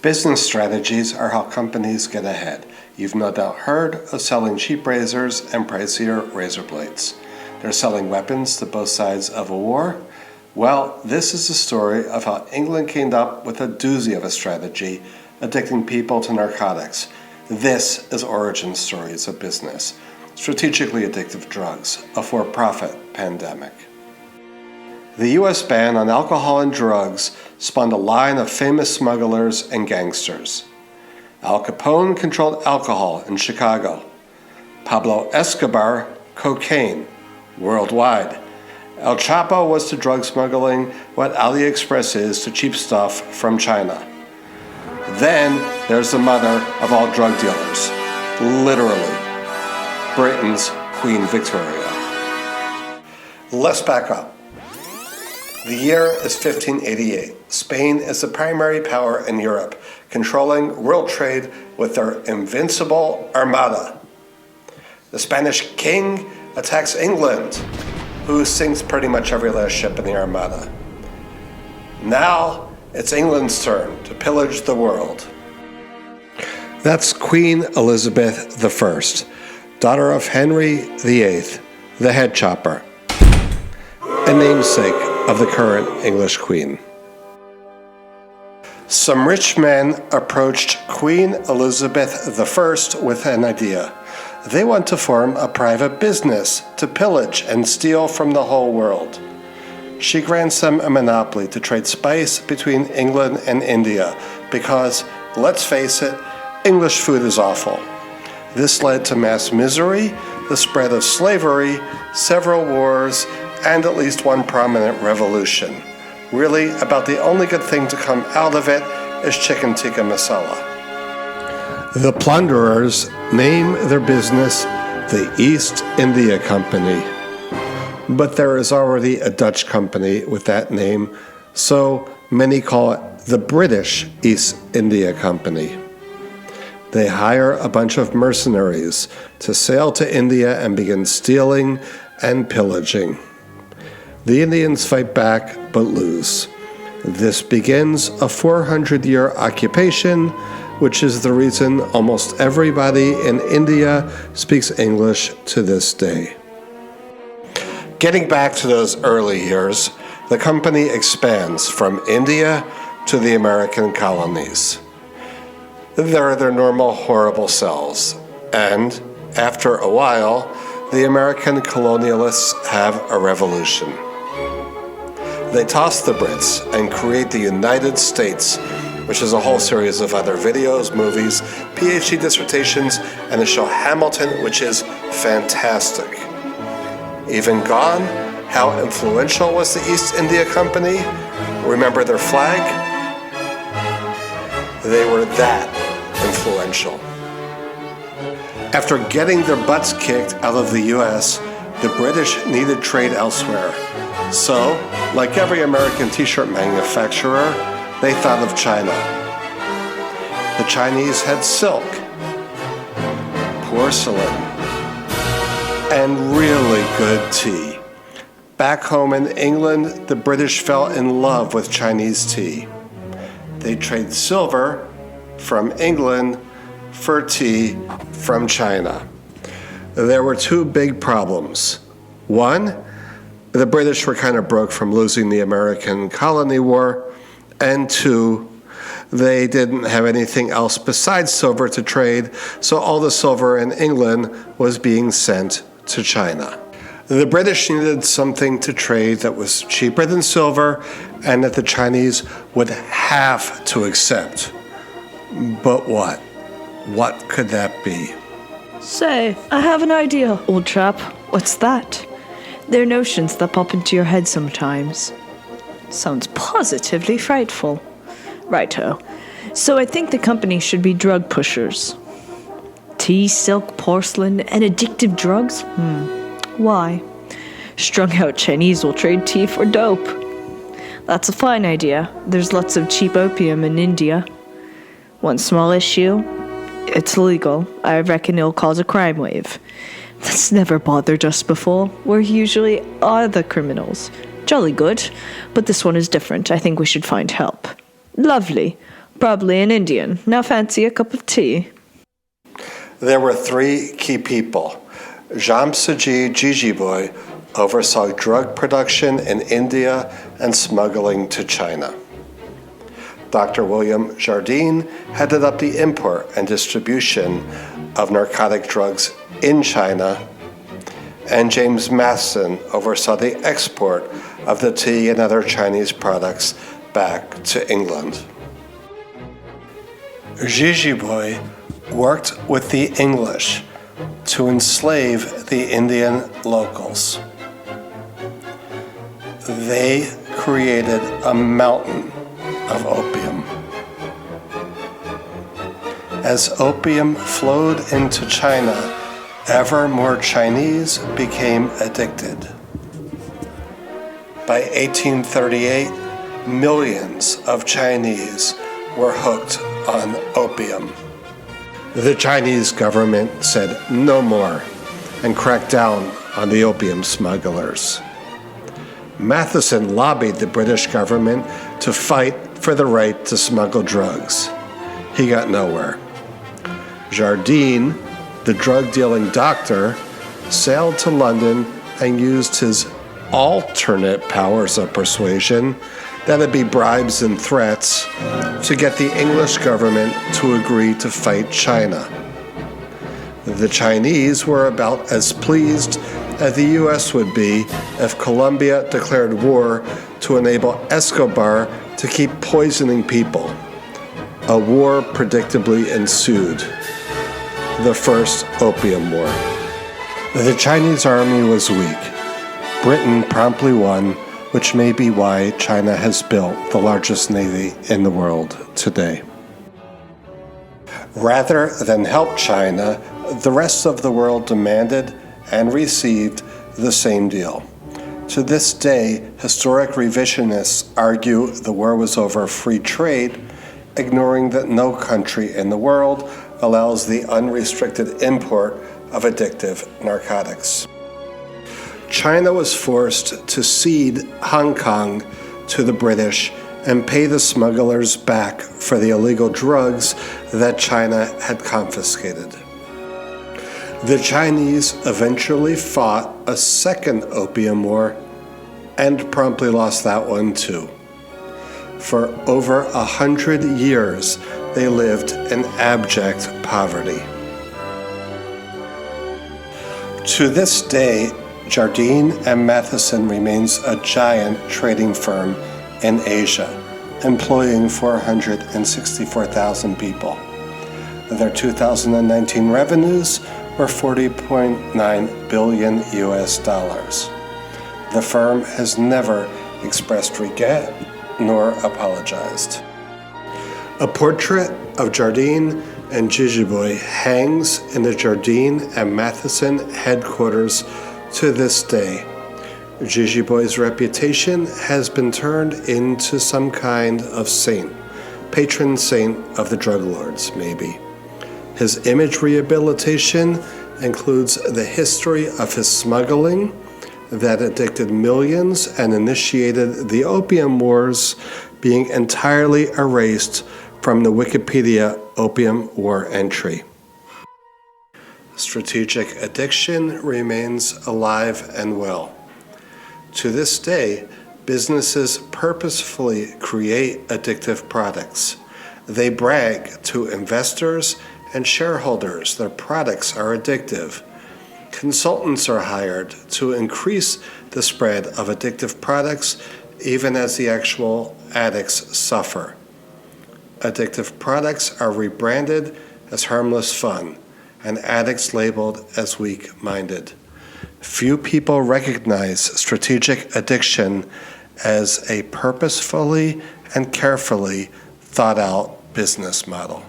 Business strategies are how companies get ahead. You've no doubt heard of selling cheap razors and pricier razor blades. They're selling weapons to both sides of a war. Well, this is the story of how England came up with a doozy of a strategy, addicting people to narcotics. This is origin stories of business. Strategically addictive drugs, a for-profit pandemic. The U.S. ban on alcohol and drugs spawned a line of famous smugglers and gangsters. Al Capone controlled alcohol in Chicago. Pablo Escobar, cocaine, worldwide. El Chapo was to drug smuggling what AliExpress is to cheap stuff from China. Then there's the mother of all drug dealers, literally, Britain's Queen Victoria. Let's back up. The year is 1588. Spain is the primary power in Europe, controlling world trade with their invincible armada. The Spanish king attacks England, who sinks pretty much every last ship in the armada. Now it's England's turn to pillage the world. That's Queen Elizabeth I, daughter of Henry VIII, the head chopper, a namesake of the current English Queen. Some rich men approached Queen Elizabeth I with an idea. They want to form a private business to pillage and steal from the whole world. She grants them a monopoly to trade spice between England and India because, let's face it, English food is awful. This led to mass misery, the spread of slavery, several wars, and at least one prominent revolution. Really, about the only good thing to come out of it is chicken tikka masala. The plunderers name their business the East India Company. But there is already a Dutch company with that name, so many call it the British East India Company. They hire a bunch of mercenaries to sail to India and begin stealing and pillaging. The Indians fight back but lose. This begins a 400-year occupation, which is the reason almost everybody in India speaks English to this day. Getting back to those early years, the company expands from India to the American colonies. There are their normal horrible selves, and after a while, the American colonialists have a revolution. They toss the Brits and create the United States, which is a whole series of other videos, movies, PhD dissertations, and the show Hamilton, which is fantastic. Even gone, how influential was the East India Company? Remember their flag? They were that influential. After getting their butts kicked out of the US, the British needed trade elsewhere. So, like every American t-shirt manufacturer, they thought of China. The Chinese had silk, porcelain, and really good tea. Back home in England, the British fell in love with Chinese tea. They trade silver from England for tea from China. There were two big problems. One, the British were kind of broke from losing the American colony war, and two, they didn't have anything else besides silver to trade, so all the silver in England was being sent to China. The British needed something to trade that was cheaper than silver and that the Chinese would have to accept. But what? What could that be? Say, I have an idea, old chap. What's that? They're notions that pop into your head sometimes. Sounds positively frightful. Righto. So I think the company should be drug pushers. Tea, silk, porcelain, and addictive drugs? Why? Strung out Chinese will trade tea for dope. That's a fine idea. There's lots of cheap opium in India. One small issue, it's illegal. I reckon it'll cause a crime wave. That's never bothered us before. We're usually the criminals. Jolly good, but this one is different. I think we should find help. Lovely. Probably an Indian. Now fancy a cup of tea. There were three key people. Jamsetji Jijiboy oversaw drug production in India and smuggling to China. Dr. William Jardine headed up the import and distribution of narcotic drugs in China, and James Matheson oversaw the export of the tea and other Chinese products back to England. Jijiboy worked with the English to enslave the Indian locals. They created a mountain of opium. As opium flowed into China, ever more Chinese became addicted. By 1838, millions of Chinese were hooked on opium. The Chinese government said no more and cracked down on the opium smugglers. Matheson lobbied the British government to fight for the right to smuggle drugs. He got nowhere. Jardine, the drug-dealing doctor, sailed to London and used his alternate powers of persuasion, that'd be bribes and threats, to get the English government to agree to fight China. The Chinese were about as pleased as the U.S. would be if Colombia declared war to enable Escobar to keep poisoning people. A war predictably ensued. The First Opium War. The Chinese army was weak. Britain promptly won, which may be why China has built the largest navy in the world today. Rather than help China, the rest of the world demanded and received the same deal. To this day, historic revisionists argue the war was over free trade, ignoring that no country in the world allows the unrestricted import of addictive narcotics. China was forced to cede Hong Kong to the British and pay the smugglers back for the illegal drugs that China had confiscated. The Chinese eventually fought a second opium war and promptly lost that one too. For over 100 years, they lived in abject poverty. To this day, Jardine and Matheson remains a giant trading firm in Asia, employing 464,000 people. Their 2019 revenues were $40.9 billion US. The firm has never expressed regret nor apologized. A portrait of Jardine and Jijiboy hangs in the Jardine and Matheson headquarters to this day. Jijiboy's reputation has been turned into some kind of saint, patron saint of the drug lords, maybe. His image rehabilitation includes the history of his smuggling that addicted millions and initiated the opium wars, being entirely erased from the Wikipedia Opium War entry. Strategic addiction remains alive and well. To this day, businesses purposefully create addictive products. They brag to investors and shareholders their products are addictive. Consultants are hired to increase the spread of addictive products even as the actual addicts suffer. Addictive products are rebranded as harmless fun, and addicts labeled as weak-minded. Few people recognize strategic addiction as a purposefully and carefully thought-out business model.